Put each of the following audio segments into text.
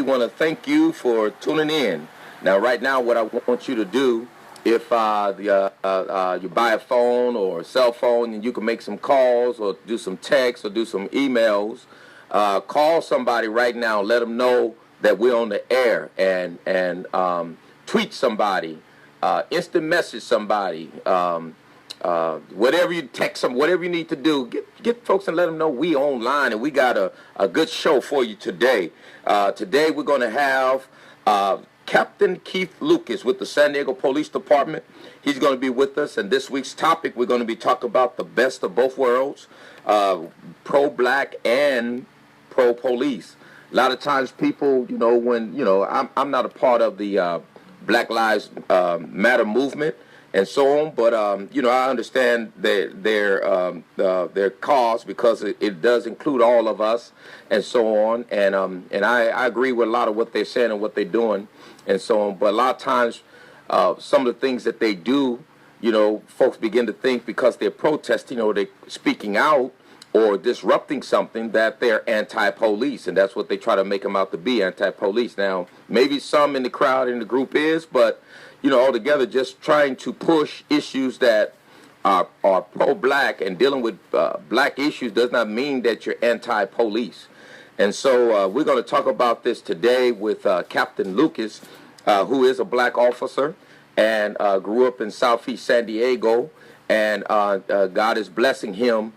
want to thank you for tuning in. Now, right now, what I want you to do, if you buy a phone or a cell phone and you can make some calls or do some texts or do some emails, call somebody right now. Let them know that we're on the air and tweet somebody, instant message somebody. Whatever you text them, whatever you need to do, get folks and let them know we online and we got a good show for you today. Today we're going to have Captain Keith Lucas with the San Diego Police Department. He's going to be with us, and this week's topic we're going to be talking about the best of both worlds, pro-black and pro-police. A lot of times people, I'm not a part of the Black Lives Matter movement and so on, but I understand their cause because it does include all of us and so on, and I agree with a lot of what they're saying and what they're doing and so on. But a lot of times, some of the things that they do, folks begin to think because they're protesting or they're speaking out or disrupting something that they're anti-police, and that's what they try to make them out to be, anti-police. Now, maybe some in the crowd in the group is, but altogether, just trying to push issues that are pro-black and dealing with black issues does not mean that you're anti-police. And so we're going to talk about this today with Captain Lucas, who is a black officer and grew up in Southeast San Diego, and God is blessing him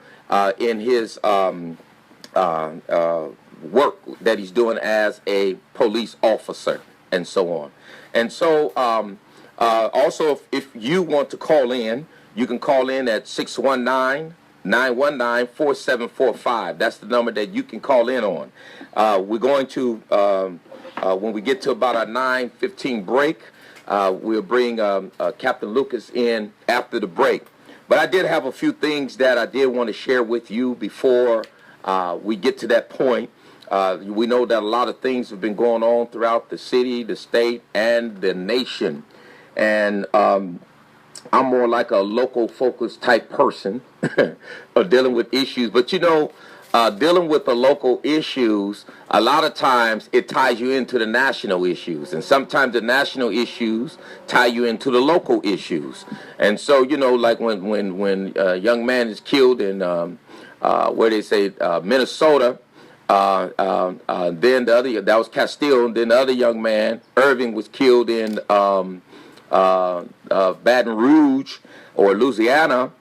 in his work that he's doing as a police officer and so on. And so also, if you want to call in, you can call in at 619-919-4745. That's the number that you can call in on. We're going to, when we get to about our 9:15 break, we'll bring Captain Lucas in after the break. But I did have a few things that I did want to share with you before we get to that point. We know that a lot of things have been going on throughout the city, the state, and the nation. And I'm more like a local focused type person of dealing with issues. But dealing with the local issues, a lot of times it ties you into the national issues. And sometimes the national issues tie you into the local issues. And so, like when a young man is killed in, where they say, Minnesota, then the other, that was Castile, and then the other young man, Irving, was killed in Baton Rouge or Louisiana.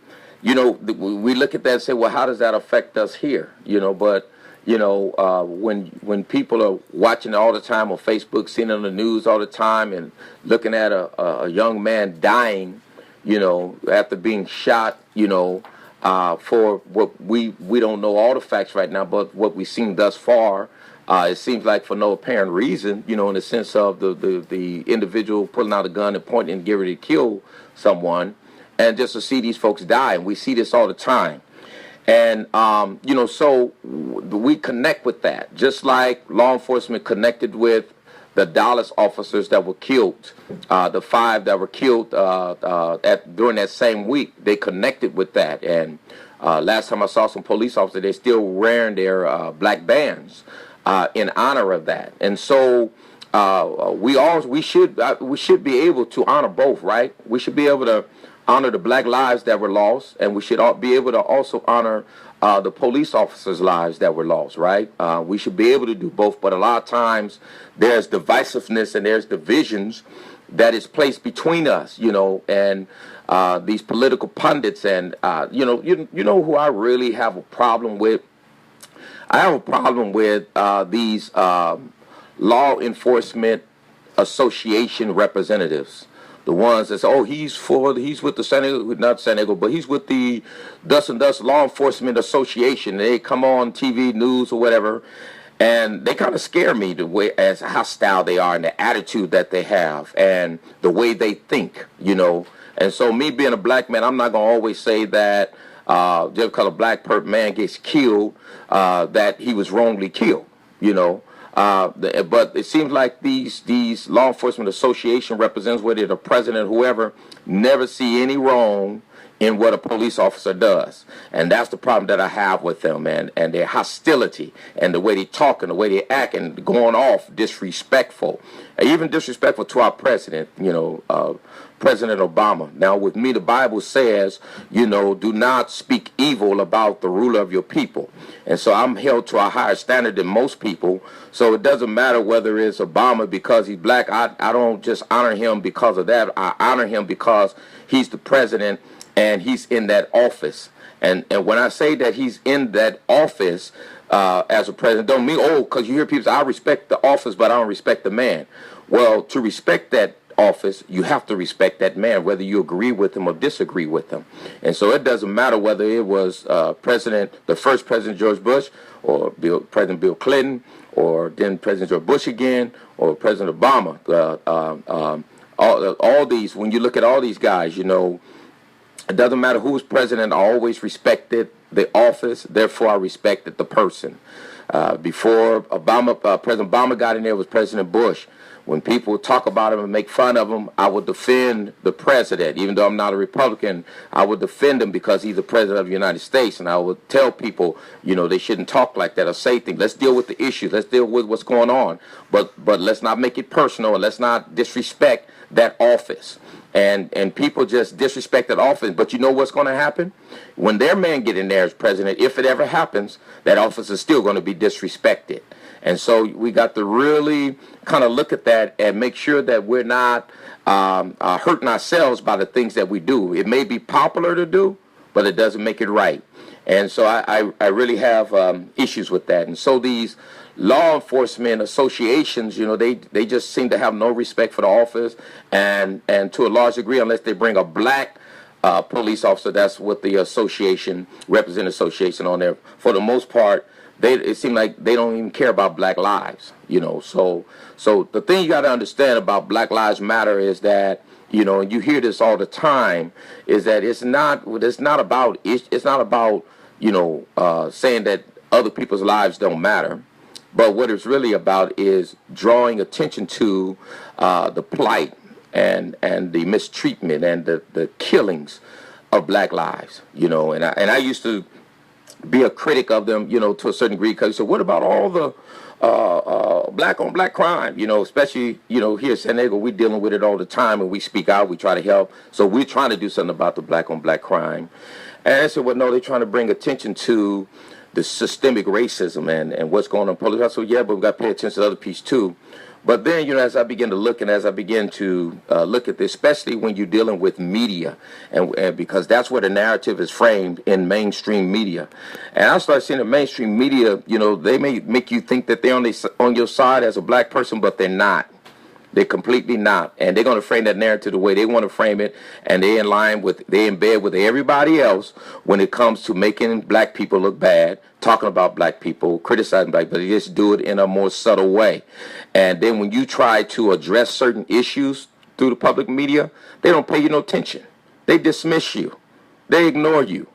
We look at that and say, well, how does that affect us here? But when people are watching it all the time on Facebook, seeing it on the news all the time, and looking at a young man dying, after being shot, for what we don't know all the facts right now, but what we've seen thus far, it seems like for no apparent reason, in the sense of the individual pulling out a gun and pointing and getting ready to kill someone, and just to see these folks die. And we see this all the time. And, so we connect with that, just like law enforcement connected with the Dallas officers that were killed, the 5 that were killed during that same week. They connected with that. And last time I saw some police officers, they're still wearing their black bands in honor of that. And so we should be able to honor both, right? We should be able to honor the black lives that were lost, and we should be able to also honor the police officers' lives that were lost, right? We should be able to do both, but a lot of times there's divisiveness and there's divisions that is placed between us, and these political pundits, and who I really have a problem with. I have a problem with these law enforcement association representatives. The ones that say, he's with the San Diego, not San Diego, but he's with the Thus and Thus Law Enforcement Association. They come on TV, news, or whatever, and they kind of scare me the way as hostile they are and the attitude that they have and the way they think, And so me being a black man, I'm not going to always say that just because a black man gets killed, that he was wrongly killed, But it seems like these law enforcement association representatives, whether the president or whoever, never see any wrong in what a police officer does. And that's the problem that I have with them, and their hostility and the way they talk and the way they act and going off disrespectful, even disrespectful to our president, President Obama. Now, with me, the Bible says, do not speak evil about the ruler of your people. And so I'm held to a higher standard than most people. So it doesn't matter whether it's Obama because he's black. I don't just honor him because of that. I honor him because he's the president and he's in that office. And when I say that he's in that office as a president, don't mean, because you hear people say, I respect the office, but I don't respect the man. Well, to respect that office, you have to respect that man, whether you agree with him or disagree with him. And so it doesn't matter whether it was the first President George Bush, or President Bill Clinton, or then President George Bush again, or President Obama. All these, when you look at all these guys, it doesn't matter who was president. I always respected the office. Therefore, I respected the person. Before President Obama got in there, was President Bush. When people talk about him and make fun of him, I would defend the president. Even though I'm not a Republican, I would defend him because he's the president of the United States. And I would tell people, they shouldn't talk like that or say things. Let's deal with the issues. Let's deal with what's going on. But let's not make it personal, and let's not disrespect that office. And people just disrespect that office. But you know what's going to happen? When their man get in there as president, if it ever happens, that office is still going to be disrespected. And so we got to really kind of look at that and make sure that we're not hurting ourselves by the things that we do. It may be popular to do, but it doesn't make it right. And so I really have issues with that. And so these law enforcement associations, they just seem to have no respect for the office, and to a large degree, unless they bring a black police officer, that's what the association, representative association on there, for the most part, it seems like they don't even care about black lives, So the thing you got to understand about Black Lives Matter is that, and you hear this all the time, is that it's not about saying that other people's lives don't matter. But what it's really about is drawing attention to the plight and the mistreatment and the killings of black lives, And I used to be a critic of them, to a certain degree, because so what about all the black on black crime, especially, here in San Diego, we're dealing with it all the time, and we speak out, we try to help. So we're trying to do something about the black on black crime. And I said, well, no, they're trying to bring attention to the systemic racism and what's going on in police. I said, yeah, but we've got to pay attention to the other piece too. But then, as I begin to look, and as I begin to look at this, especially when you're dealing with media, and because that's where the narrative is framed in mainstream media. And I start seeing the mainstream media, they may make you think that they're on your side as a black person, but they're not. They're completely not. And they're going to frame that narrative the way they want to frame it. And they're in bed with everybody else when it comes to making black people look bad, talking about black people, criticizing black people. They just do it in a more subtle way. And then when you try to address certain issues through the public media, they don't pay you no attention. They dismiss you. They ignore you.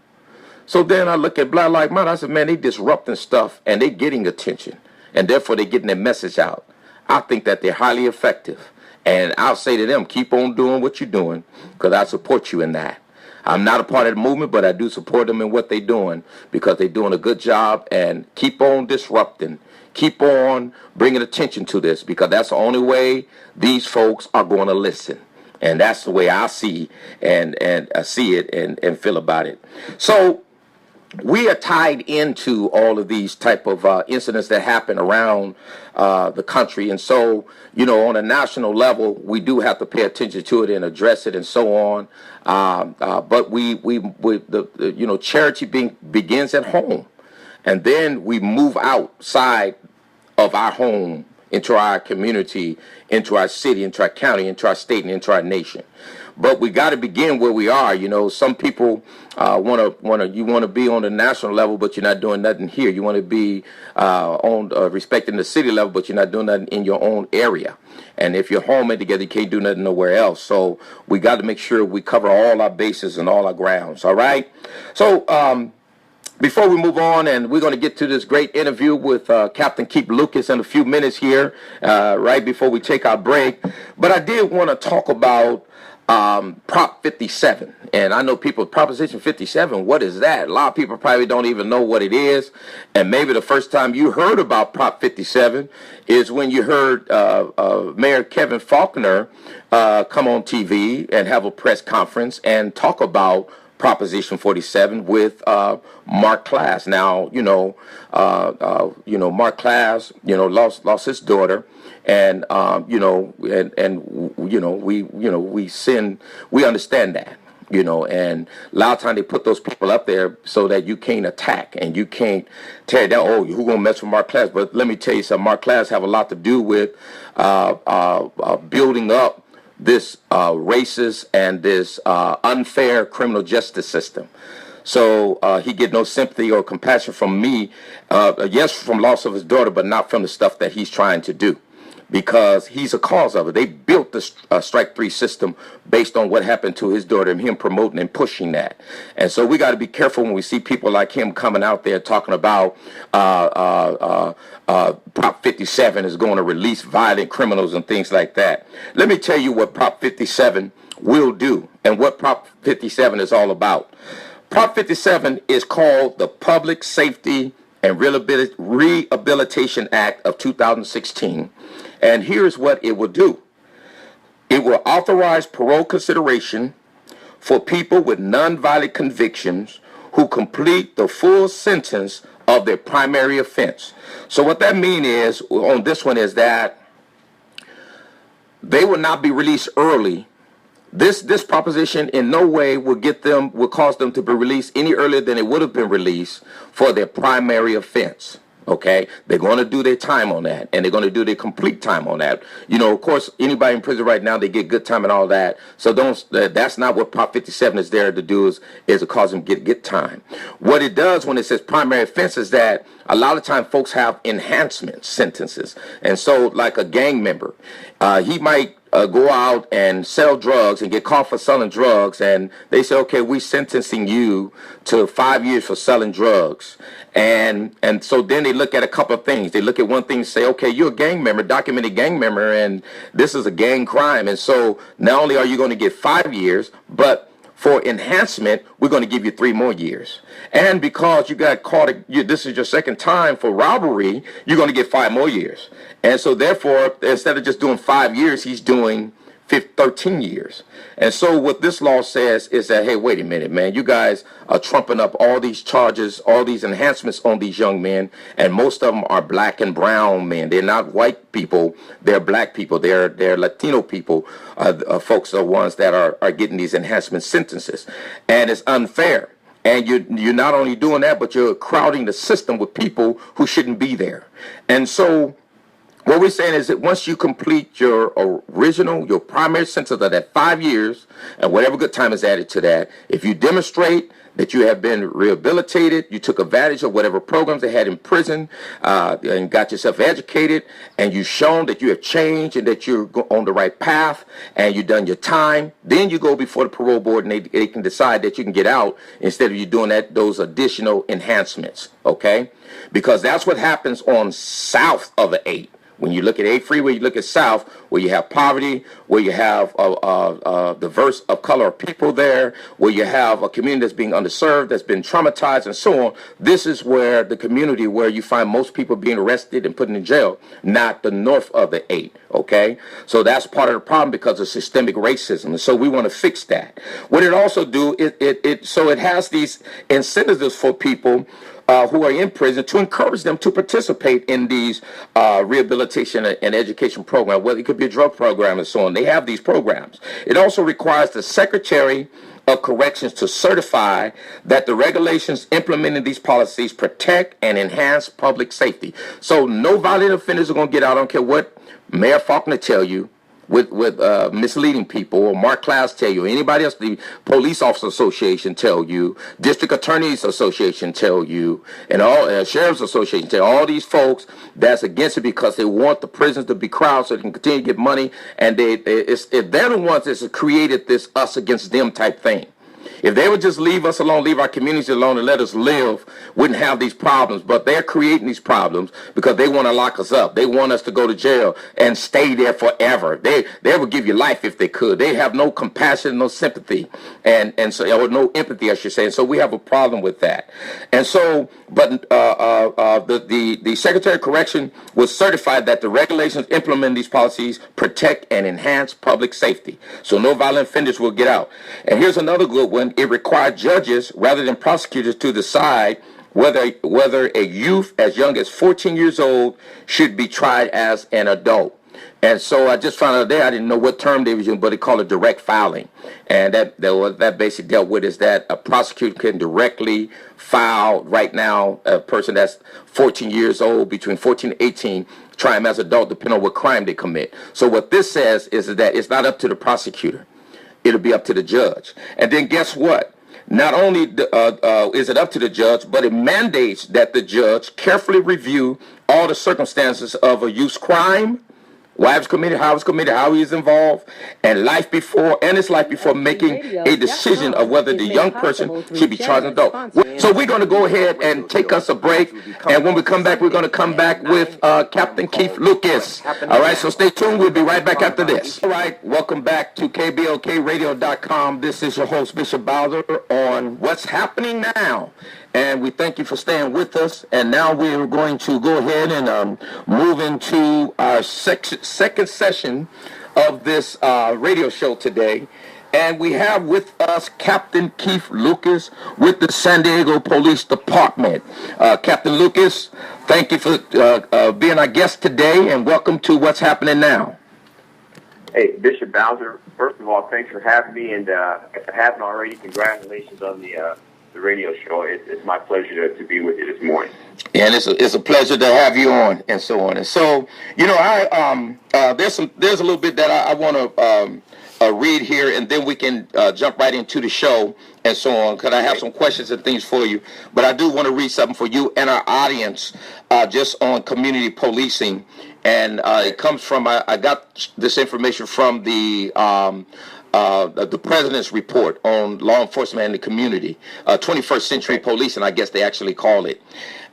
So then I look at Black Lives Matter. I said, man, they disrupting stuff and they getting attention. And therefore they're getting their message out. I think that they're highly effective. And I'll say to them, keep on doing what you're doing, because I support you in that. I'm not a part of the movement, but I do support them in what they're doing, because they're doing a good job. And keep on disrupting. Keep on bringing attention to this, because that's the only way these folks are going to listen. And that's the way I see and I see it and feel about it. So we are tied into all of these type of incidents that happen around the country. And so, on a national level, we do have to pay attention to it and address it and so on. But charity begins at home. And then we move outside of our home into our community, into our city, into our county, into our state, and into our nation. But we got to begin where we are. Some people want to be on the national level, but you're not doing nothing here. You want to be respecting the city level, but you're not doing nothing in your own area. And if you're home and together, you can't do nothing nowhere else. So we got to make sure we cover all our bases and all our grounds. All right. So before we move on, and we're going to get to this great interview with Captain Keith Lucas in a few minutes here, right before we take our break. But I did want to talk about Prop 57. And I know people, Proposition 57, what is that? A lot of people probably don't even know what it is. And maybe the first time you heard about Prop 57 is when you heard Mayor Kevin Faulconer come on TV and have a press conference and talk about Proposition 47 with Mark Class. Now, Mark Class, lost his daughter, and we understand that. And a lot of times they put those people up there so that you can't attack and you can't tear down. Oh, who gonna mess with Mark Class? But let me tell you something. Mark Class have a lot to do with building up this racist and this unfair criminal justice system. So he get no sympathy or compassion from me. Yes, from loss of his daughter, but not from the stuff that he's trying to do, because he's a cause of it. They built the Strike 3 system based on what happened to his daughter and him promoting and pushing that. And so we got to be careful when we see people like him coming out there talking about Prop 57 is going to release violent criminals and things like that. Let me tell you what Prop 57 will do and what Prop 57 is all about. Prop 57 is called the Public Safety and Rehabilitation Act of 2016. And here's what it will do. It will authorize parole consideration for people with nonviolent convictions who complete the full sentence of their primary offense. So what that means is, on this one, is that they will not be released early. This proposition in no way will cause them to be released any earlier than it would have been released for their primary offense. Okay, they're going to do their time on that, and they're going to do their complete time on that. Of course, anybody in prison right now, they get good time and all that. So that's not what Prop 57 is there to do, is to cause them get time. What it does when it says primary offense is that a lot of time folks have enhancement sentences. And so like a gang member, he might go out and sell drugs and get caught for selling drugs, and they say, okay, we sentencing you to 5 years for selling drugs. And so then they look at a couple of things. They look at one thing and say, okay, you're a gang member, documented gang member, and this is a gang crime. And so not only are you going to get 5 years, but for enhancement, we're going to give you 3 more years. And because you got caught, this is your second time for robbery, you're going to get 5 more years. And so therefore, instead of just doing 5 years, he's doing 13 years. And so what this law says is that, hey, wait a minute, man, you guys are trumping up all these charges, all these enhancements on these young men, and most of them are black and brown men. They're not white people, they're black people, they're Latino people. Folks are ones that are getting these enhancement sentences. And it's unfair. And you're not only doing that, but you're crowding the system with people who shouldn't be there. And so what we're saying is that once you complete your primary sentence of that 5 years, and whatever good time is added to that, if you demonstrate that you have been rehabilitated, you took advantage of whatever programs they had in prison, and got yourself educated, and you've shown that you have changed and that you're on the right path, and you've done your time, then you go before the parole board, and they can decide that you can get out instead of you doing those additional enhancements, okay? Because that's what happens on south of the 8. When you look at 8 Freeway, you look at South, where you have poverty, where you have a diverse of color of people there, where you have a community that's being underserved, that's been traumatized, and so on. This is where the community where you find most people being arrested and put in jail, not the north of the 8, okay? So that's part of the problem because of systemic racism, and so we want to fix that. What it also do, it has these incentives for people who are in prison to encourage them to participate in these rehabilitation and education programs, whether it could be a drug program and so on. They have these programs. It also requires the Secretary of Corrections to certify that the regulations implementing these policies protect and enhance public safety. So no violent offenders are going to get out. I don't care what Mayor Faulconer tell you, with misleading people, or Mark Class tell you, anybody else, the Police Officer Association tell you, District Attorneys Association tell you, and all Sheriff's Association tell you, all these folks that's against it because they want the prisons to be crowded so they can continue to get money, and they're the ones that's created this us against them type thing. If they would just leave us alone, leave our communities alone, and let us live, wouldn't have these problems. But they're creating these problems because they want to lock us up. They want us to go to jail and stay there forever. They would give you life if they could. They have no compassion, no sympathy, and so, or no empathy, I should say. And so we have a problem with that. And so, but the Secretary of Correction was certified that the regulations implementing these policies protect and enhance public safety, so no violent offenders will get out. And here's another good one. It required judges rather than prosecutors to decide whether a youth as young as 14 years old should be tried as an adult. And so I just found out there, I didn't know what term they were using, but they call it direct filing. And that basically dealt with is that a prosecutor can directly file right now a person that's 14 years old, between 14 and 18, try them as adult, depending on what crime they commit. So what this says is that it's not up to the prosecutor. It'll be up to the judge. And then guess what? Not only is it up to the judge, but it mandates that the judge carefully review all the circumstances of a youth's crime, why it was committed, how it was committed, how he is involved, and his life before making a decision of whether the young person should be charged as an adult. So we're going to go ahead and take us a break, and when we come back, we're going to come back with Captain Keith Lucas. All right, so stay tuned. We'll be right back after this. All right, welcome back to KBLKRadio.com. This is your host, Bishop Bowser, on What's Happening Now. And we thank you for staying with us. And now we're going to go ahead and move into our second session of this radio show today. And we have with us Captain Keith Lucas with the San Diego Police Department. Captain Lucas, thank you for being our guest today, and welcome to What's Happening Now. Hey, Bishop Bowser, first of all, thanks for having me. And if I haven't already, congratulations on the radio show. It's my pleasure to be with you this morning. And it's a pleasure to have you on, and so on. And so, you know, there's a little bit that I want to read here, and then we can jump right into the show and so on, because I have some questions and things for you. But I do want to read something for you and our audience just on community policing. And it comes from, I got this information from the President's report on law enforcement in the community, 21st century policing, I guess they actually call it.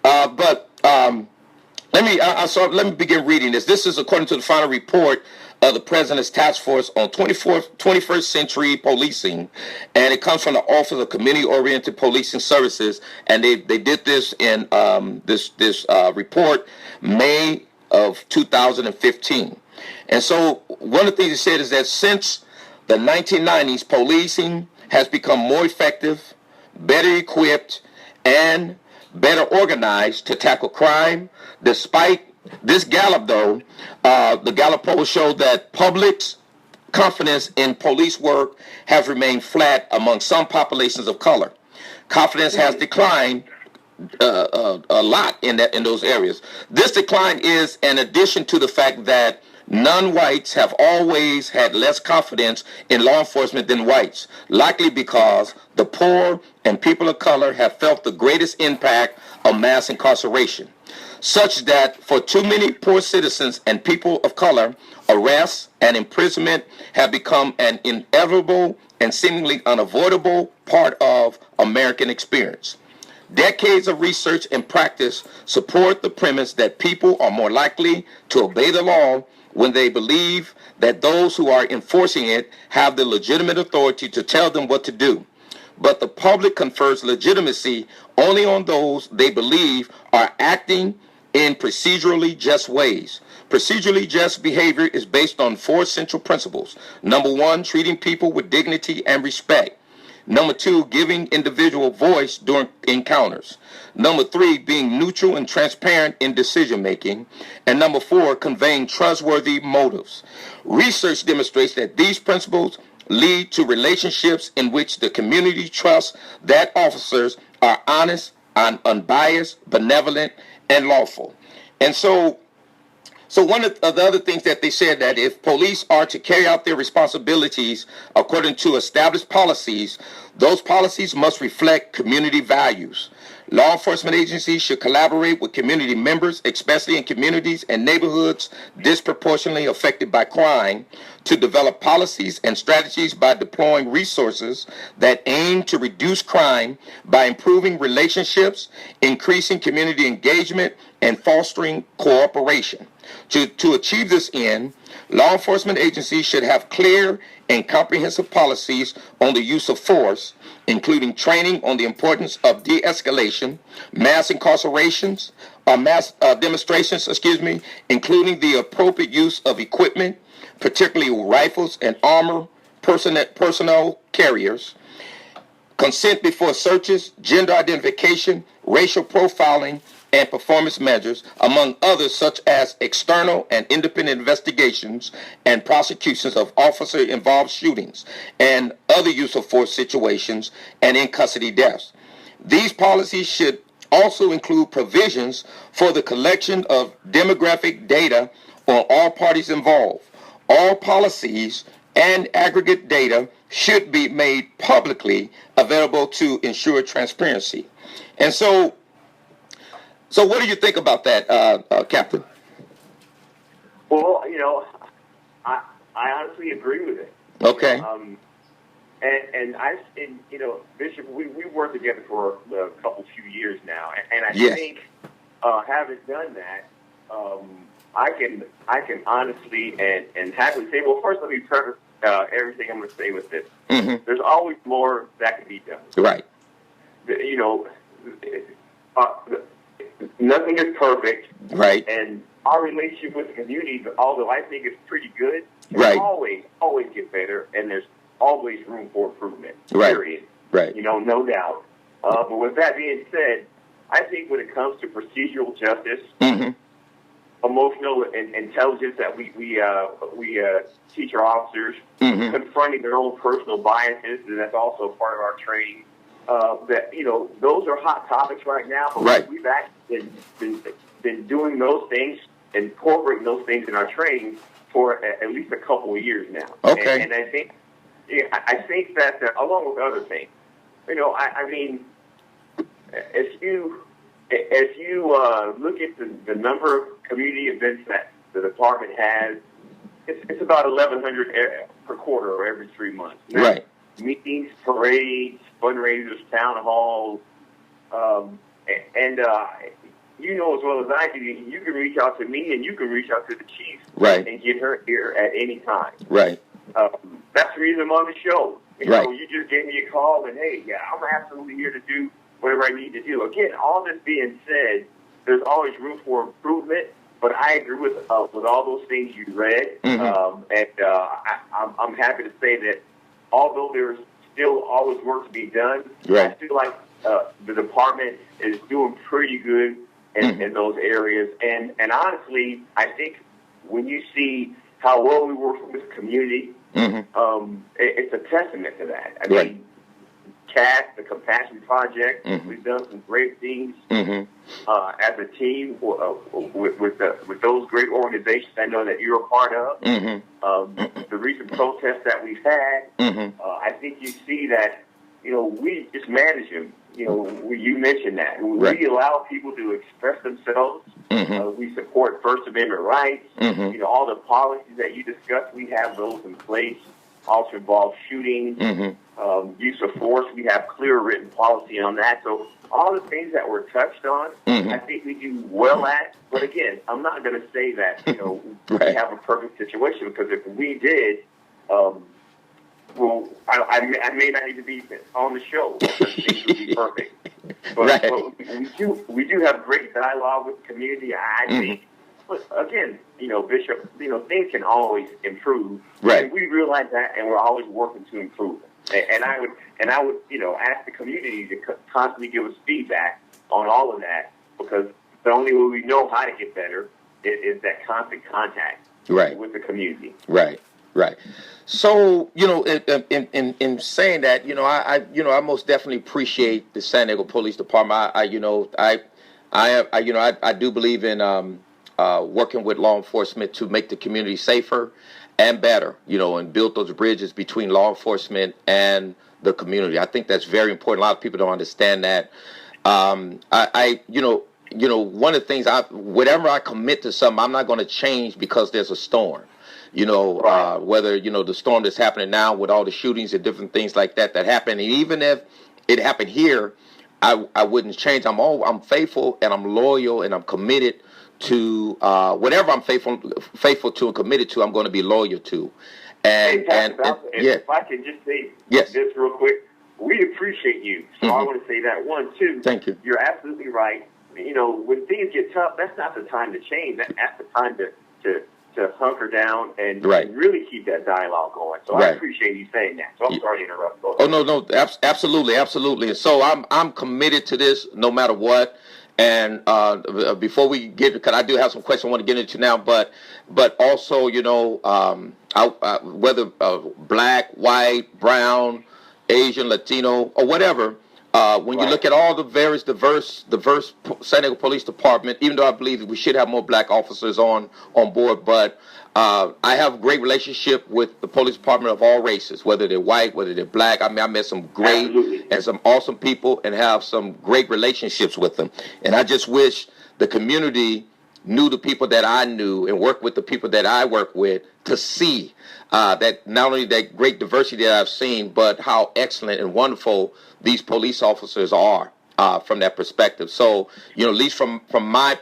But let me begin reading this. This is according to the final report of the President's Task Force on 21st Century Policing, and it comes from the Office of Community-Oriented Policing Services, and they did this in this report May of 2015. And so one of the things he said is that since the 1990s, policing has become more effective, better equipped, and better organized to tackle crime. Despite this Gallup, though, the Gallup poll showed that public's confidence in police work has remained flat among some populations of color. Confidence has declined a lot in those areas. This decline is in addition to the fact that non-whites have always had less confidence in law enforcement than whites, likely because the poor and people of color have felt the greatest impact of mass incarceration, such that for too many poor citizens and people of color, arrests and imprisonment have become an inevitable and seemingly unavoidable part of American experience. Decades of research and practice support the premise that people are more likely to obey the law when they believe that those who are enforcing it have the legitimate authority to tell them what to do. But the public confers legitimacy only on those they believe are acting in procedurally just ways. Procedurally just behavior is based on 4 central principles. Number 1, treating people with dignity and respect. Number 2, giving individual voice during encounters. Number 3, being neutral and transparent in decision making. And number 4, conveying trustworthy motives. Research demonstrates that these principles lead to relationships in which the community trusts that officers are honest, unbiased, benevolent, and lawful. And so one of the other things that they said, that if police are to carry out their responsibilities according to established policies, those policies must reflect community values Law enforcement agencies should collaborate with community members, especially in communities and neighborhoods disproportionately affected by crime, to develop policies and strategies by deploying resources that aim to reduce crime by improving relationships, increasing community engagement, and fostering cooperation. To achieve this end, law enforcement agencies should have clear and comprehensive policies on the use of force, including training on the importance of de-escalation, mass incarcerations, mass demonstrations, including the appropriate use of equipment, particularly rifles and armor, personnel carriers, consent before searches, gender identification, racial profiling, and performance measures, among others, such as external and independent investigations and prosecutions of officer-involved shootings and other use of force situations and in-custody deaths. These policies should also include provisions for the collection of demographic data on all parties involved. All policies and aggregate data should be made publicly available to ensure transparency. And so what do you think about that, Captain? Well, I honestly agree with it. Okay. And Bishop, we worked together for a few years now, and I Yes. think having done that, I can honestly and happily say, well, first let me preface everything I'm going to say with this. Mm-hmm. There's always more that can be done. Right. Nothing is perfect. Right. And our relationship with the community, although I think it's pretty good, Right. always get better, and there's always room for improvement. Right. Period. Right. No doubt. But with that being said, I think when it comes to procedural justice, Mm-hmm. emotional intelligence that we teach our officers, Mm-hmm. confronting their own personal biases, and that's also part of our training. Those are hot topics right now. But Right. we've actually been doing those things, incorporating those things in our training for at least a couple of years now. Okay. And I think that along with other things, if you look at the number of community events that the department has, it's about 1,100 per quarter or every 3 months. Now, Right. meetings, parades, fundraisers, town halls, and as well as I do, you can reach out to me and you can reach out to the chief, Right. and get her here at any time. Right. That's the reason I'm on the show. Right. You just gave me a call and, hey, yeah, I'm absolutely here to do whatever I need to do. Again, all this being said, there's always room for improvement, but I agree with all those things you read, Mm-hmm. I'm happy to say that although there's still always work to be done, Right. I feel like the department is doing pretty good in those areas. And honestly, I think when you see how well we work with the community, Mm-hmm. it's a testament to that. I Right. mean, CAS, the Compassion Project, Mhm. we've done some great things Mm-hmm. as a team with those great organizations I know that you're a part of. Mm-hmm. The recent protests that we've had, Mm-hmm. I think you see that, we just manage them. You mentioned that. Right. We allow people to express themselves. Mm-hmm. We support First Amendment rights. Mm-hmm. All the policies that you discussed, we have those in place. Also involve shooting, Mm-hmm. use of force. We have clear written policy on that. So all the things that were touched on, Mhm. I think we do well at. But again, I'm not going to say that we Right. have a perfect situation, because if we did, I may not even be on the show because things would be perfect. But, Right. but we do have great dialogue with the community, I think. But again, Bishop, things can always improve. Right. And we realize that, and we're always working to improve it. And I would, ask the community to constantly give us feedback on all of that, because the only way we know how to get better is that constant contact Right. with the community. Right. Right. So, in saying that, I most definitely appreciate the San Diego Police Department. I do believe in working with law enforcement to make the community safer and better, and build those bridges between law enforcement and the community. I think that's very important. A lot of people don't understand that. One of the things whatever I commit to something, I'm not going to change because there's a storm. Right. Whether, the storm that's happening now with all the shootings and different things like that happen. And even if it happened here, I wouldn't change. I'm faithful and I'm loyal and I'm committed to whatever I'm faithful to and committed to. I'm going to be loyal to. Hey, And Pastor and Bowser, yeah, if I can just say yes. this real quick, we appreciate you. So I Mhm. want to say that. One, two, Thank you. you're absolutely right. When things get tough, that's not the time to change. That's the time to hunker down and Right. really keep that dialogue going. So I Right. appreciate you saying that. So I'm sorry to interrupt. Go Oh ahead. no, absolutely, absolutely. And so I'm committed to this no matter what. And before we get, because I do have some questions I want to get into now, but also, whether black, white, brown, Asian, Latino, or whatever. When you Right. look at all the various diverse San Diego Police Department, even though I believe that we should have more black officers on board, but I have a great relationship with the police department of all races, whether they're white, whether they're black. I mean, I met some great Absolutely. and some awesome people and have some great relationships with them. And I just wish the community knew the people that I knew and worked with the people that I work with to see that not only that great diversity that I've seen, but how excellent and wonderful these police officers are from that perspective. So, at least from my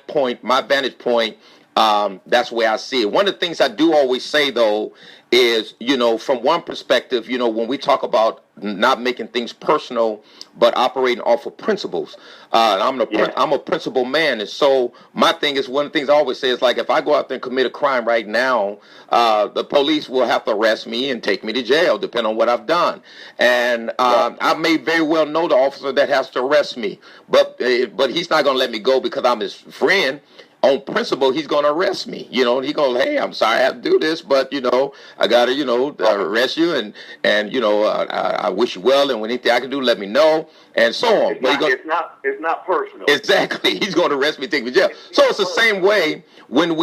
vantage point, that's where I see it. One of the things I do always say, though, is, from one perspective, when we talk about not making things personal, but operating off of principles. Yeah. I'm a principled man. And so my thing is, one of the things I always say is, like, if I go out there and commit a crime right now, the police will have to arrest me and take me to jail, depending on what I've done. And I may very well know the officer that has to arrest me, but he's not going to let me go because I'm his friend. On principle, he's going to arrest me. He going, hey, I'm sorry I have to do this, but I got to arrest you, and I wish you well, and when anything I can do, let me know, and so on. It's not personal. Exactly, he's going to arrest me, take me to jail. So it's the same way when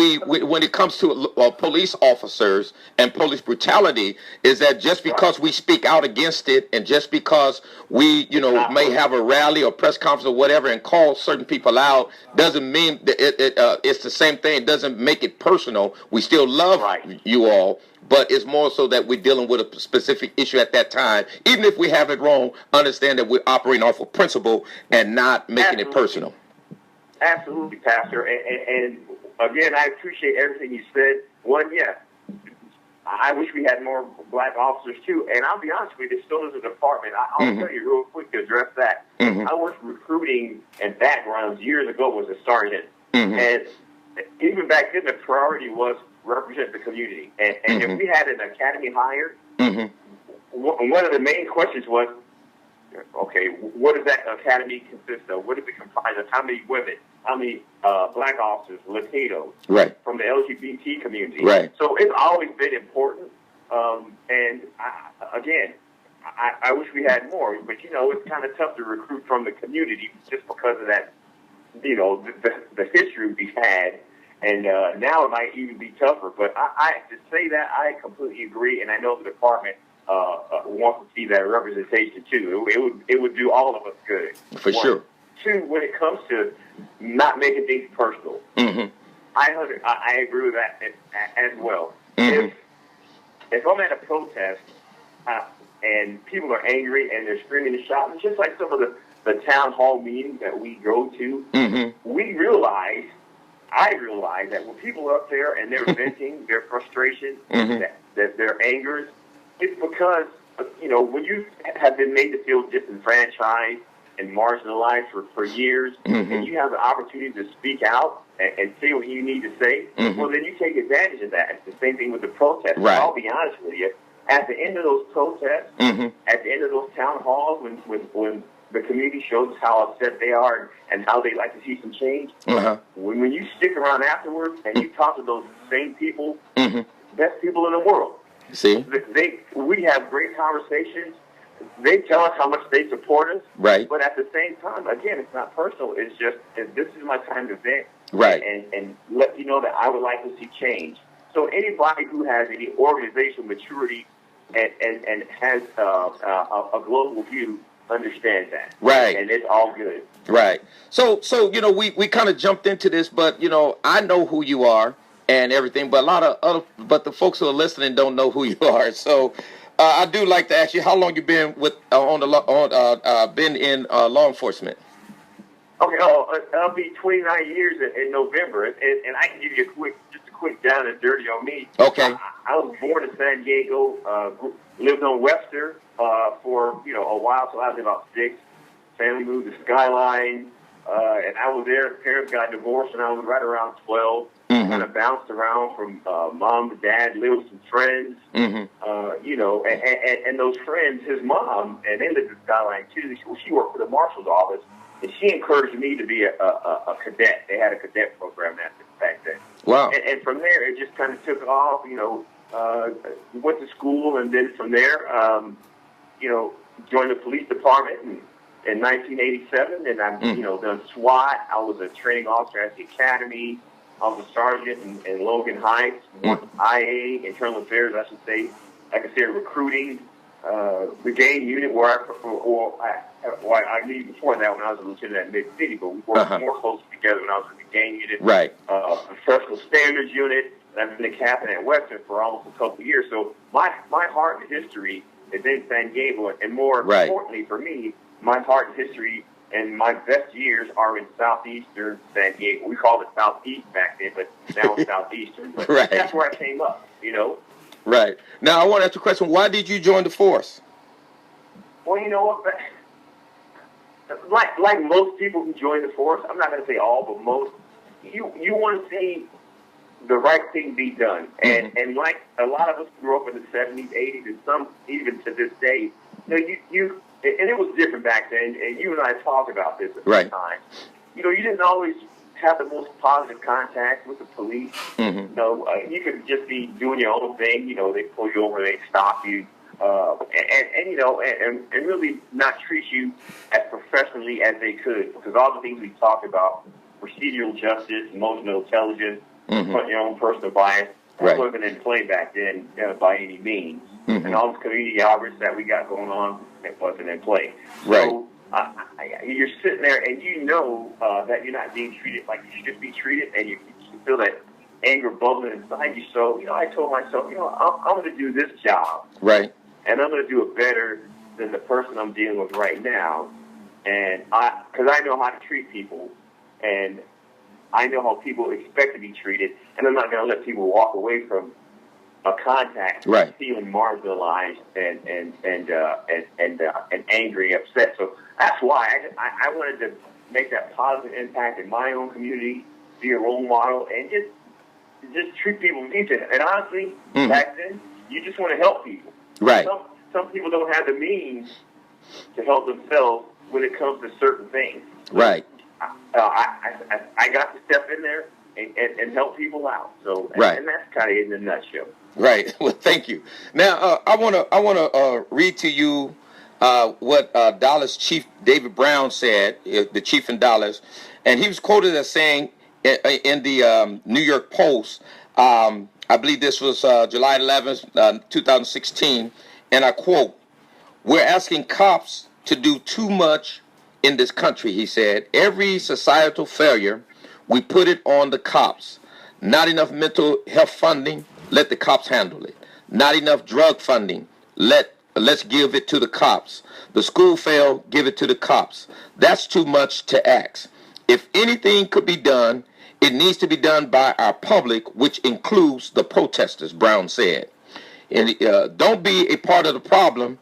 it comes to police officers and police brutality, is that just because we speak out against it, and just because we may have a rally or press conference or whatever and call certain people out, doesn't mean that it's the same thing. It doesn't make it personal. We still love you all, but it's more so that we're dealing with a specific issue at that time. Even if we have it wrong, understand that we're operating off of principle and not making it personal. Absolutely, Pastor. And again, I appreciate everything you said. One, I wish we had more black officers too. And I'll be honest with you, still as a department, I'll tell you real quick to address that. I worked recruiting and backgrounds years ago as a sergeant. And even back then, the priority was represent the community. And if we had an academy hired, one of the main questions was, okay, what does that academy consist of? What does it comprise of? How many women? How many black officers, Latinos, from the LGBT community? Right. So it's always been important. And I wish we had more, but it's kind of tough to recruit from the community just because of that. The history we've had, and now it might even be tougher. But I to say that, I completely agree, and I know the department wants to see that representation too. It would do all of us good. For sure. Two, when it comes to not making things personal, I agree with that as well. If I'm at a protest and people are angry and they're screaming and shouting, just like some of the town hall meetings that we go to, I realize that when people are up there and they're venting their frustration, that their angers, it's because, when you have been made to feel disenfranchised and marginalized for years, and you have the opportunity to speak out and say what you need to say, well, then you take advantage of that. It's the same thing with the protests. Right. I'll be honest with you. At the end of those protests, at the end of those town halls, when the community shows how upset they are and how they like to see some change, when you stick around afterwards and you talk to those same people, best people in the world, see, we have great conversations. They tell us how much they support us, right? But at the same time, again, it's not personal. It's just this is my time to vent, right? And let you know that I would like to see change. So anybody who has any organizational maturity and has a global view, understands that. Right. And it's all good. Right. So we kind of jumped into this, but I know who you are and everything, but but the folks who are listening don't know who you are. So I do like to ask you how long you been with been in law enforcement. Okay, it'll be 29 years in November, and I can give you just a quick down and dirty on me. Okay. I was born in San Diego, lived on Webster for a while till I was about 6. Family moved to Skyline, and I was there. Parents got divorced, and I was right around 12. Mm-hmm. Kind of bounced around from mom to dad, lived with some friends, Mm-hmm. And those friends, his mom, and they lived in Skyline too. She worked for the marshal's office. And she encouraged me to be a cadet. They had a cadet program back then. Wow. And from there, it just kind of took off, went to school, and then from there, joined the police department in 1987. And I've, done SWAT. I was a training officer at the academy. I was a sergeant in Logan Heights. IA, internal affairs, I should say. Like I said, recruiting. Brigade unit where I knew before that when I was a lieutenant at Mid-City, but we worked more closely together when I was in the brigade unit. Right. Professional standards unit. I've been a captain at Western for almost a couple of years. So my heart and history is in San Diego, and more importantly for me, my heart and history and my best years are in southeastern San Diego. We called it Southeast back then, but now it's southeastern. But that's where I came up, Right. Now, I want to ask you a question. Why did you join the force? Well, you know what? Like most people who join the force, I'm not going to say all, but most, you want to see the right thing be done. And like a lot of us grew up in the 70s, 80s, and some even to this day, and it was different back then, and you and I talked about this at the time. You didn't always have the most positive contact with the police. Mm-hmm. You could just be doing your own thing. They pull you over, they stop you, and really not treat you as professionally as they could, because all the things we talked about, procedural justice, emotional intelligence, your own personal bias, that wasn't in play back then by any means. Mm-hmm. And all the community outreach that we got going on, it wasn't in play. Right. So, you're sitting there and that you're not being treated like you should be treated, and you feel that anger bubbling inside you. So, I told myself, I'm going to do this job. Right. And I'm going to do it better than the person I'm dealing with right now. And because I know how to treat people, and I know how people expect to be treated, and I'm not going to let people walk away from a contact feeling marginalized and angry, upset. So that's why I wanted to make that positive impact in my own community, be a role model, and just treat people decent. And honestly, back then, you just want to help people. Right. Some people don't have the means to help themselves when it comes to certain things. Right. I got to step in there and help people out. So and that's kind of in a nutshell. Right. Well, thank you. Now, I want to read to you what Dallas Chief David Brown said, the chief in Dallas, and he was quoted as saying in the New York Post. I believe this was July 11th, 2016, and I quote, "We're asking cops to do too much in this country," he said. "Every societal failure, we put it on the cops. Not enough mental health funding, let the cops handle it. Not enough drug funding, let's give it to the cops. The school failed, give it to the cops. That's too much to ask. If anything could be done, it needs to be done by our public, which includes the protesters," Brown said. And don't be a part of the problem.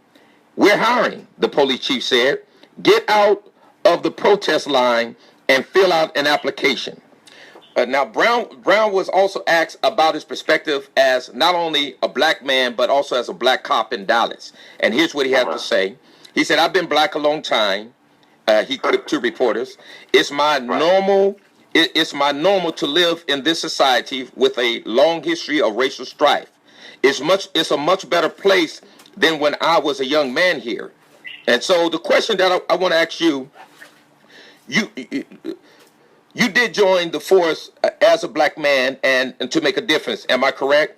We're hiring, the police chief said. Get out of the protest line and fill out an application. Now, Brown was also asked about his perspective as not only a black man, but also as a black cop in Dallas. And here's what he had to say. He said, "I've been black a long time." He quipped to reporters. It's my normal to live in this society with a long history of racial strife. It's a much better place than when I was a young man here. And so the question that I want to ask you, you did join the force as a black man and to make a difference. Am I correct?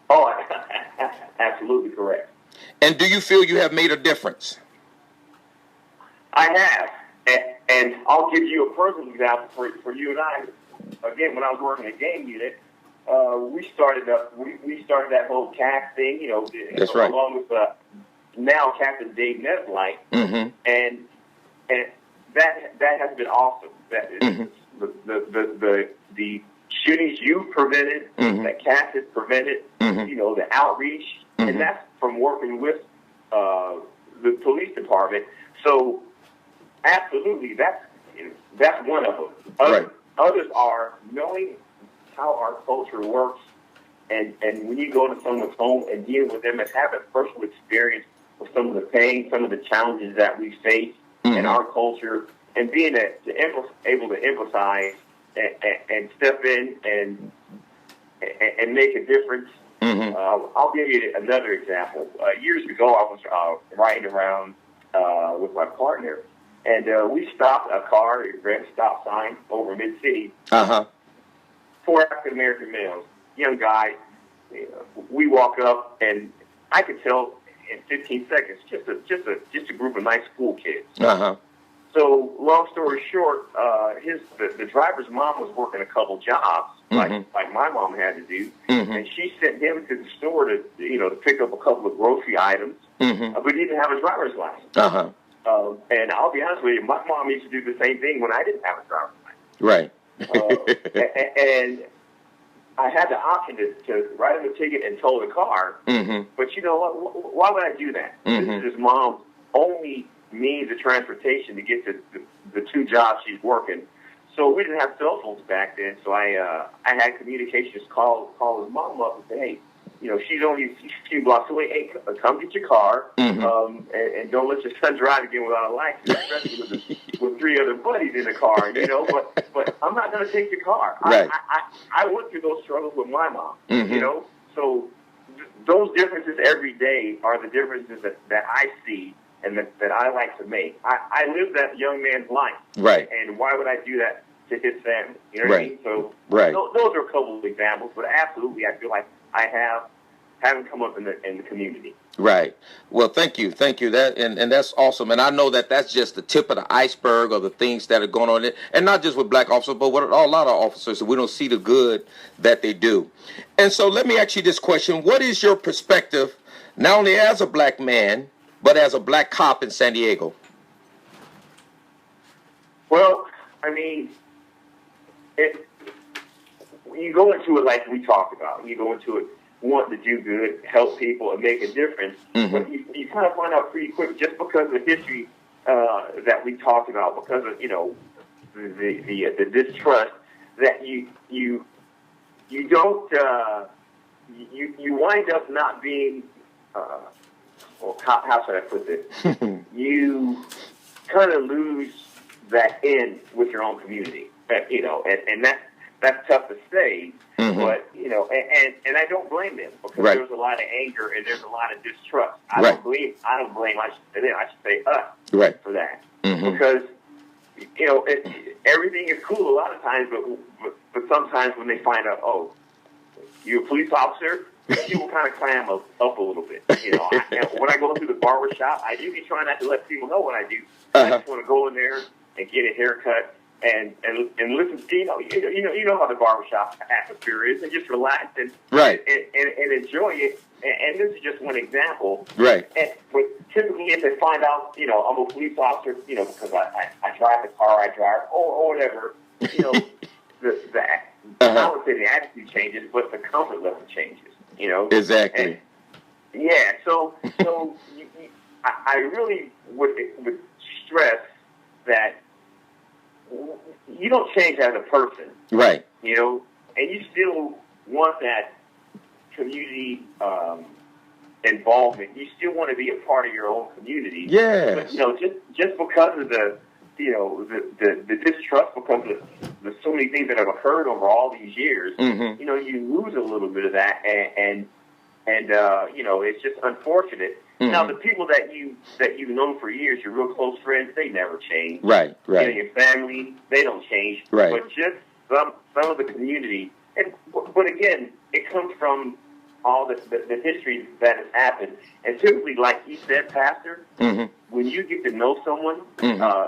Oh, absolutely correct. And do you feel you have made a difference? I have, and I'll give you a personal example for you and I. Again, when I was working at Game Unit, we started that whole CAC thing. You know, That's right. Along with now Captain Dave Neslight, Mm-hmm. and that has been awesome. That is, the shootings you prevented, that CAC has prevented. You know, the outreach, and that's from working with the police department. So, absolutely, that's one of them. Others are knowing how our culture works, and when you go to someone's home and deal with them and have a personal experience with some of the pain, some of the challenges that we face in our culture, and being able to empathize and step in and make a difference. I'll give you another example. Years ago, I was riding around with my partner, and we stopped a car, a red stop sign over mid-city. Four African American males, young guys. We walk up, and I could tell in 15 seconds, just a group of nice school kids. So, long story short, the driver's mom was working a couple jobs, like my mom had to do, and she sent him to the store to pick up a couple of grocery items, but he didn't have a driver's license. And I'll be honest with you, my mom used to do the same thing when I didn't have a driver's license. Right. And I had the option to write him a ticket and tow the car, but you know what? Why would I do that? This is his mom's only means of transportation to get to the two jobs she's working. So we didn't have cell phones back then, so I had communications call his mom up and say, hey, she's only a few blocks away. Hey, come get your car, and don't let your son drive again without a license, especially with three other buddies in the car. But I'm not going to take your car. Right. I went through those struggles with my mom. So those differences every day are the differences that I see and that I like to make. I live that young man's life. Right. And why would I do that to his family? You know what I mean? So those are a couple of examples, but absolutely I feel like I haven't come up in the community. Right. Well, thank you. That and that's awesome. And I know that's just the tip of the iceberg of the things that are going on, and not just with black officers, but with a lot of officers. We don't see the good that they do. And so, let me ask you this question: what is your perspective, not only as a black man, but as a black cop in San Diego? Well, I mean, you go into it like we talked about. You go into it wanting to do good, help people, and make a difference. But you kind of find out pretty quick, just because of the history that we talked about, because of the distrust, that you don't you wind up not being how should I put this? You kind of lose that end with your own community, and that's tough to say. But and I don't blame them, because there's a lot of anger and there's a lot of distrust. I don't blame. I should say them. I should say us for that, because everything is cool a lot of times, but sometimes when they find out, oh, you're a police officer, people kind of clam up a little bit. When I go through the barber shop, I usually try not to let people know what I do. I just want to go in there and get a haircut and listen to you know how the barbershop atmosphere is, and just relax and enjoy it. And this is just one example. Right. But typically, if they find out, I'm a police officer, because I drive the car I drive, or whatever, I would say the attitude changes, but the comfort level changes. Exactly. And, so I really would stress that you don't change as a person, right? And you still want that community involvement. You still want to be a part of your own community. Yeah. But just because of the distrust, because of the so many things that have occurred over all these years, you lose a little bit of that, and it's just unfortunate. Now, the people that you've known for years, your real close friends, they never change. Right. Your family, they don't change. Right. But just some of the community, but again, it comes from all the history that has happened. And typically, like you said, Pastor, when you get to know someone,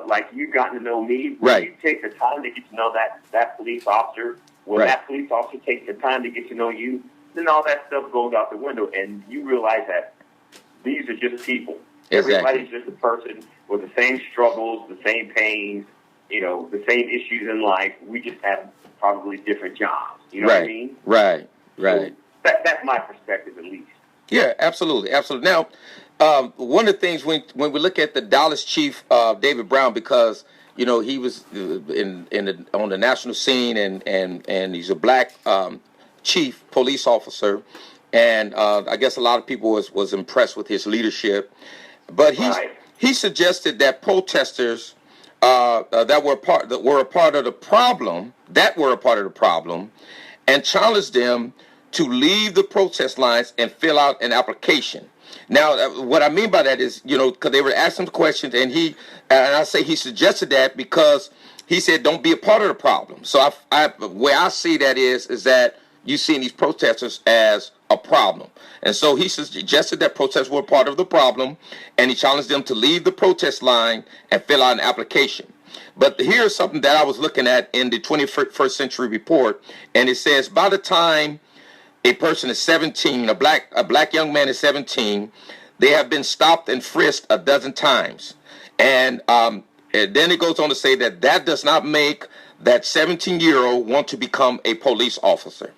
like you've gotten to know me, when you take the time to get to know that police officer, when that police officer takes the time to get to know you, then all that stuff goes out the window, and you realize that these are just people. Exactly. Everybody's just a person with the same struggles, the same pains, the same issues in life. We just have probably different jobs. You know what I mean? Right. So that's my perspective, at least. Yeah, absolutely. Now, one of the things when we look at the Dallas chief, David Brown, because he was on the national scene, and he's a black chief police officer, and I guess a lot of people was impressed with his leadership, but he suggested that protesters that were a part of the problem, and challenged them to leave the protest lines and fill out an application. Now, what I mean by that is, because they were asking questions, and I say he suggested that because he said, don't be a part of the problem. So where I see that is that you see these protesters as a problem. And so he suggested that protests were part of the problem, and he challenged them to leave the protest line and fill out an application. But here's something that I was looking at in the 21st Century Report, and it says by the time a person is 17, a black young man is 17, they have been stopped and frisked a dozen times. And then it goes on to say that does not make that 17-year-old want to become a police officer.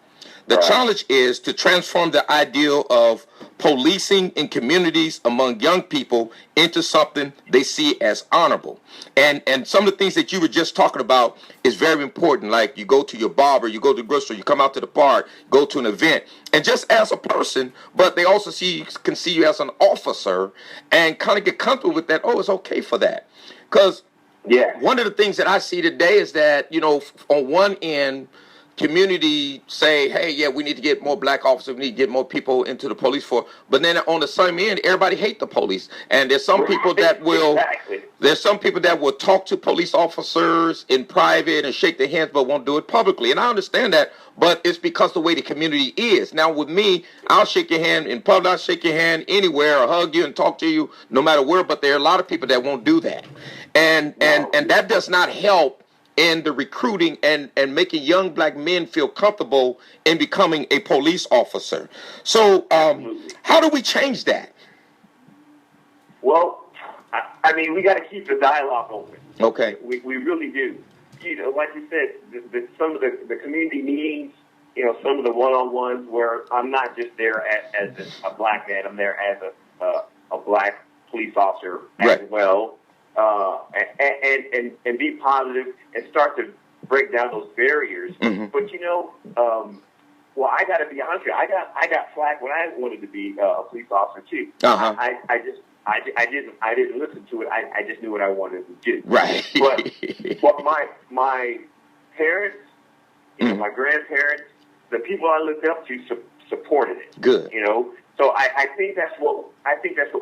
The challenge is to transform the ideal of policing in communities among young people into something they see as honorable. And some of the things that you were just talking about is very important. Like you go to your barber, you go to the grocery store, you come out to the park, go to an event, and just as a person, but they also can see you as an officer and kind of get comfortable with that. Oh, it's okay for that. Because one of the things that I see today is that, on one end, community say, hey, yeah, we need to get more black officers, we need to get more people into the police force. But then on the same end, everybody hate the police. And there's some people that will talk to police officers in private and shake their hands, but won't do it publicly. And I understand that, but it's because the way the community is. Now with me, I'll shake your hand in public, I'll shake your hand anywhere or hug you and talk to you no matter where, but there are a lot of people that won't do that. And that does not help in the recruiting and making young black men feel comfortable in becoming a police officer. So how do we change that? Well, I mean, we got to keep the dialogue open. Okay. We really do. Like you said, some of the community meetings, some of the one-on-ones where I'm not just there as a black man, I'm there as a black police officer as well. And be positive and start to break down those barriers. But well, I got to be honest with you. I got flack when I wanted to be a police officer too. I didn't listen to it. I just knew what I wanted to do. Right. But my parents, my grandparents, the people I looked up to supported it. Good. So I think that's what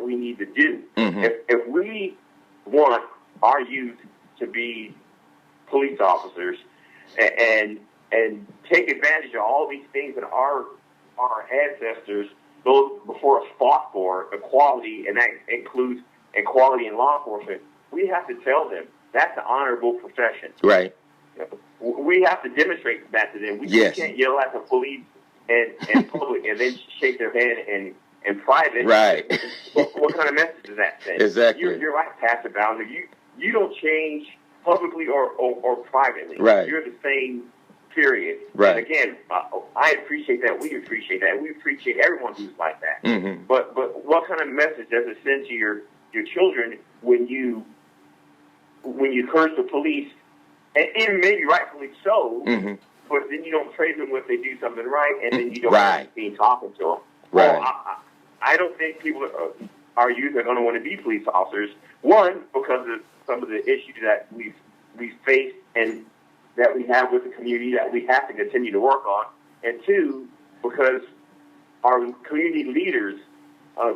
we need to do. If we want our youth to be police officers and take advantage of all these things that our ancestors, those before us, fought for, equality, and that includes equality in law enforcement. We have to tell them that's an honorable profession. Right. We have to demonstrate that to them. We can't yell at the police in public and then shake their hand in private. Right. What kind of message does that send? Exactly. You're right, Pastor Bowser. You don't change publicly or privately. Right. You're the same, period. Right. And again, I appreciate that. We appreciate that. We appreciate everyone who's like that. But what kind of message does it send to your children when you curse the police, and even maybe rightfully so, but then you don't praise them if they do something right, and then you don't be talking to them. Right. Well, I don't think our youth are going to want to be police officers. One, because of some of the issues that we face and that we have with the community that we have to continue to work on, and two, because our community leaders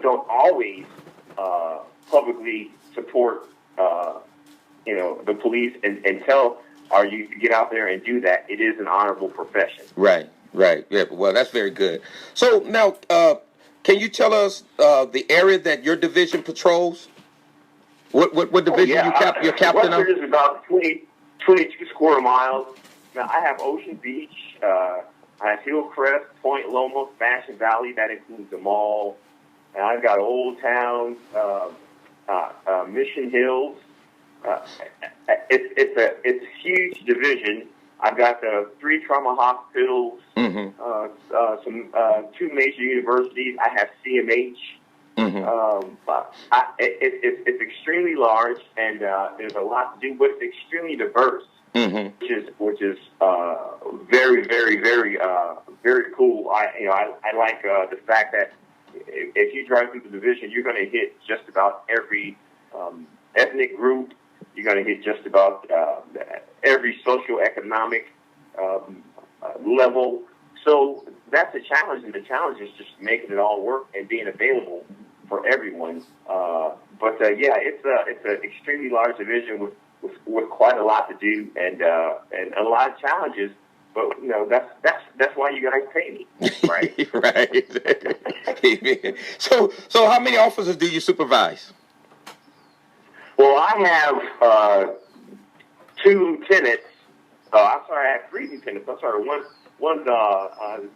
don't always publicly support the police and tell our youth to get out there and do that. It is an honorable profession. Right. Right. Yeah. Well, that's very good. So now, can you tell us the area that your division patrols? What Oh division you're yeah, captain of? Western is about 22 square miles. Now I have Ocean Beach, I have Hillcrest, Point Loma, Fashion Valley. That includes the mall. And I've got Old Town, Mission Hills. Uh, it's a huge division. I've got the 3 trauma hospitals, Mm-hmm. some 2 major universities. I have CMH. Mm-hmm. It's extremely large, and there's a lot to do, but it's extremely diverse, Mm-hmm. which is very, very, very, very cool. I like the fact that if you drive through the division, you're going to hit just about every ethnic group. You're going to hit just about every socioeconomic level. So that's a challenge, and the challenge is just making it all work and being available for everyone. Yeah, it's an extremely large division with quite a lot to do and a lot of challenges. But that's why you guys pay me, right? Right. So how many officers do you supervise? Well, I have 2 lieutenants. I'm sorry, I have 3 lieutenants. I'm sorry, one's on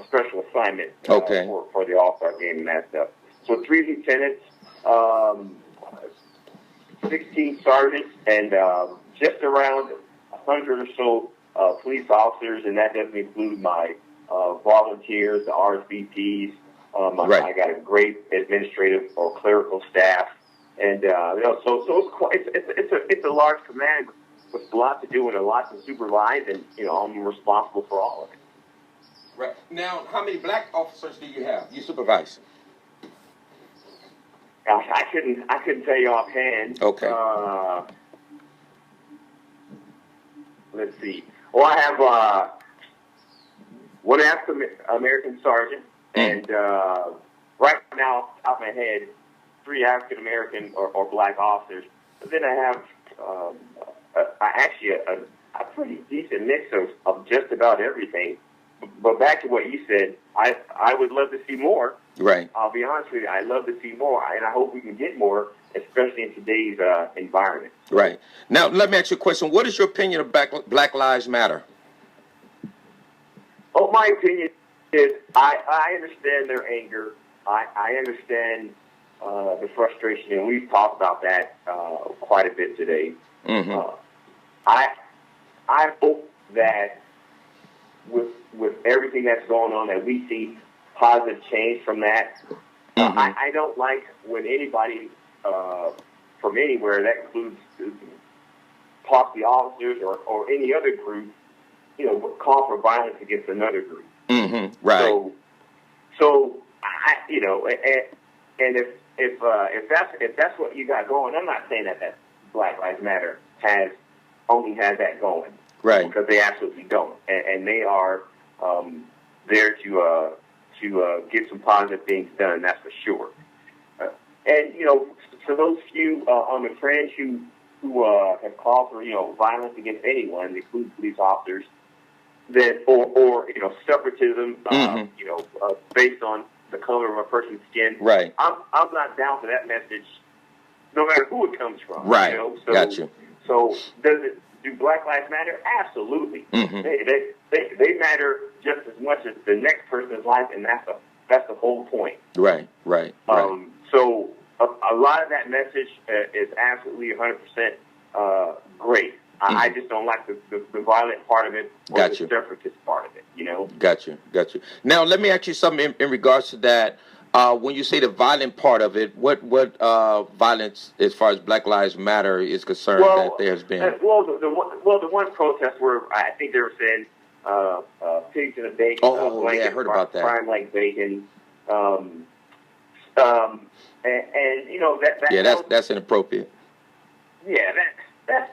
special assignment Okay. for the All-Star game and that stuff. So 3 lieutenants, 16 sergeants, and just around 100 or so police officers, and that doesn't include my volunteers, the RSVPs. Right. I got a great administrative or clerical staff, and so it's a large command with a lot to do and a lot to supervise, and I'm responsible for all of it. Right. Now, how many black officers do you have? You supervise? Gosh, I couldn't tell you offhand. Okay. Let's see. Well, I have one African American sergeant, and right now, off my head, 3 African American or black officers. But then I have actually a pretty decent mix of just about everything. But back to what you said, I would love to see more. Right. I'll be honest with you, I'd love to see more, and I hope we can get more, especially in today's environment. Right. Now, let me ask you a question. What is your opinion of Black Lives Matter? Oh, my opinion is I understand their anger. I understand the frustration, and we've talked about that quite a bit today. Mm-hmm. I hope that with everything that's going on, that we see positive change from that. Mm-hmm. I don't like when anybody from anywhere, that includes possibly officers or any other group, call for violence against another group. Mm-hmm. Right. So and if that's what you got going, I'm not saying that Black Lives Matter only has that going. Right. Because they absolutely don't, and they are there to get some positive things done. That's for sure. And for those few on the fringe who have called for violence against anyone, including police officers, that or separatism, based on the color of a person's skin. Right. I'm not down for that message, no matter who it comes from. Right. Got you. So do Black Lives Matter? Absolutely. Mm-hmm. They matter just as much as the next person's life, and that's the whole point. Right. So a lot of that message is absolutely 100% great. Mm-hmm. I just don't like the violent part of it or the separatist part of it. Got you. Now let me ask you something in regards to that. When you say the violent part of it, what violence, as far as Black Lives Matter is concerned, that there's been? The one protest where I think they were saying pigs in a bacon. I heard about that. Crime like bacon. And that's inappropriate. Yeah, that's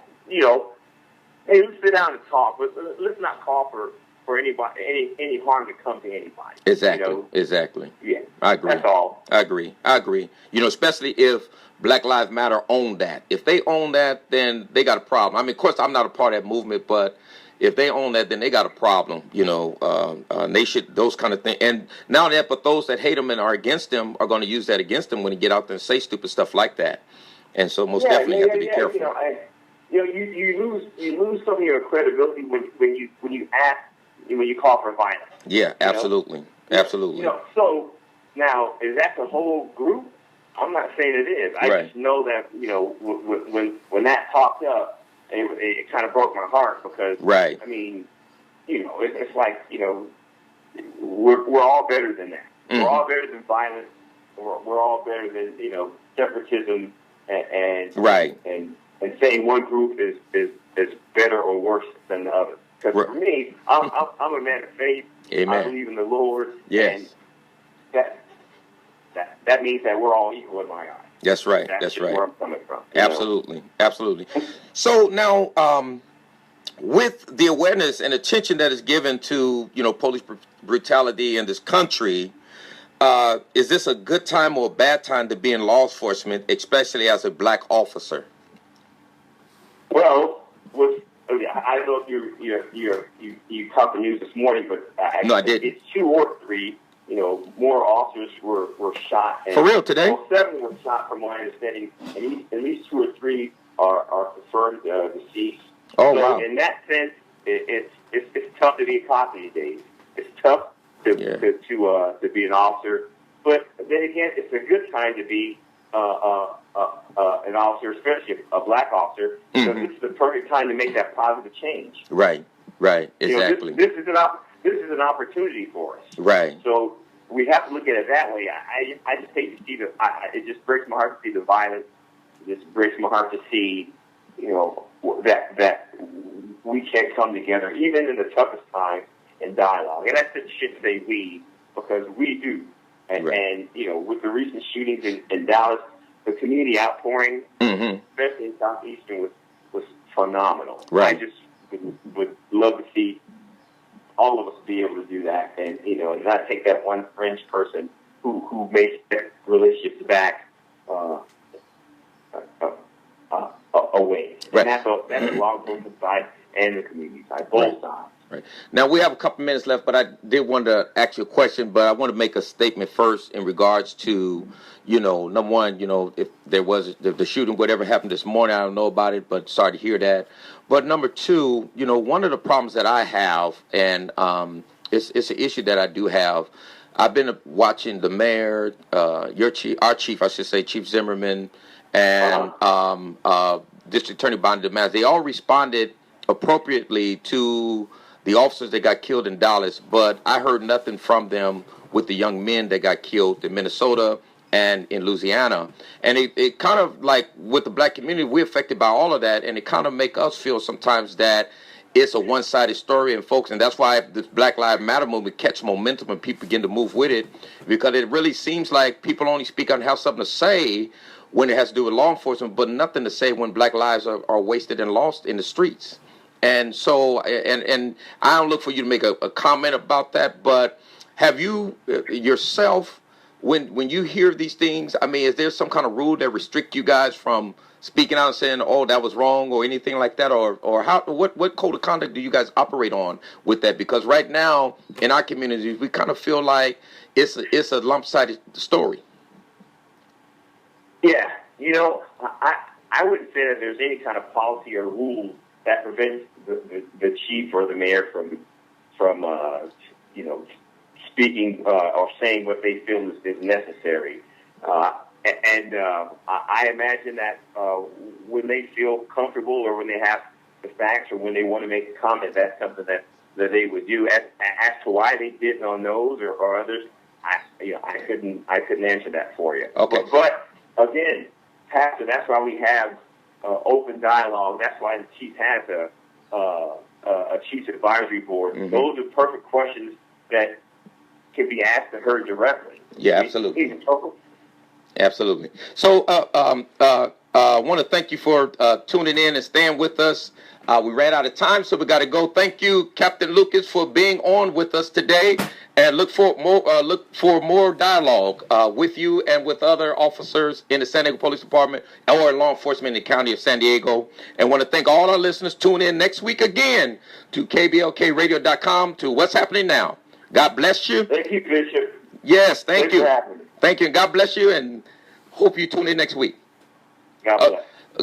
hey, let's sit down and talk, but let's not call for anybody any harm to come to anybody. Exactly. Yeah, I agree. That's all. I agree. Especially if Black Lives Matter own that. If they own that, then they got a problem. I mean, of course, I'm not a part of that movement, but if they own that, then they got a problem, and they should, those kind of things. And now that, but those that hate them and are against them are going to use that against them when they get out there and say stupid stuff like that. And so most definitely you have to be careful. You lose some of your credibility when you call for violence. Yeah, absolutely, absolutely. So now, is that the whole group? I'm not saying it is. I just know that when that popped up, it kind of broke my heart because I mean, it's like we're all better than that. Mm-hmm. We're all better than violence. We're all better than separatism and saying one group is better or worse than the other. Because for me, I'm a man of faith. Amen. I believe in the Lord. Yes. And that means that we're all equal in my eyes. That's right. That's right. Where I'm coming from. Absolutely. Absolutely. So now, with the awareness and attention that is given to, police brutality in this country, is this a good time or a bad time to be in law enforcement, especially as a black officer? Well, I don't know if you caught the news this morning, but no, I didn't. It's 2 or 3. More officers were shot. And for real today? 7 were shot, from my understanding, and at least 2 or 3 are confirmed deceased. Oh, so wow! In that sense, it's tough to be a cop these days. It's tough to be an officer, but then again, it's a good time to be an officer, especially a black officer, because this is the perfect time to make that positive change. Right, exactly. This is an opportunity for us. Right. So we have to look at it that way. I just hate to see it just breaks my heart to see the violence. It just breaks my heart to see, that we can't come together, even in the toughest times, in dialogue. And I should say we, because we do. And with the recent shootings in Dallas, the community outpouring, especially in Southeastern, was phenomenal. Right. I just would love to see all of us be able to do that, and not take that one fringe person who makes relationships back away. Right. And that's a law enforcement side and the community side, both sides. Right. Now, we have a couple minutes left, but I did want to ask you a question, but I want to make a statement first in regards to, number one, if there was the shooting, whatever happened this morning, I don't know about it, but sorry to hear that. But number two, one of the problems that I have, and it's an issue that I do have, I've been watching the mayor, our chief, I should say, Chief Zimmerman, and District Attorney Bonnie DeMas. They all responded appropriately to the officers that got killed in Dallas, but I heard nothing from them with the young men that got killed in Minnesota and in Louisiana. And it kind of, like, with the black community, we're affected by all of that, and it kind of make us feel sometimes that it's a one-sided story, and folks, and that's why this Black Lives Matter movement catch momentum and people begin to move with it, because it really seems like people only speak on have something to say when it has to do with law enforcement, but nothing to say when black lives are wasted and lost in the streets. And so, and I don't look for you to make a comment about that, but have you yourself, when you hear these things, I mean, is there some kind of rule that restrict you guys from speaking out and saying, oh, that was wrong or anything like that? Or how, what code of conduct do you guys operate on with that? Because right now in our communities, we kind of feel like it's a lump-sided story. Yeah, I wouldn't say that there's any kind of policy or rule that prevents the chief or the mayor from speaking or saying what they feel is necessary. I imagine that when they feel comfortable or when they have the facts or when they want to make a comment, that's something that they would do. As to why they didn't on those or others, I couldn't answer that for you. Okay. But again, Pastor, that's why we have open dialogue. That's why the chief has a chief's advisory board. Mm-hmm. Those are perfect questions that can be asked and heard directly. Yeah, absolutely. Absolutely. So, I want to thank you for tuning in and staying with us. We ran out of time, so we got to go. Thank you, Captain Lucas, for being on with us today, and look for more dialogue with you and with other officers in the San Diego Police Department or law enforcement in the County of San Diego. And want to thank all our listeners. Tune in next week again to KBLKRadio.com to What's Happening Now. God bless you. Thank you, Bishop. Yes, thank you. For having me. Thank you, and God bless you, and hope you tune in next week. God bless.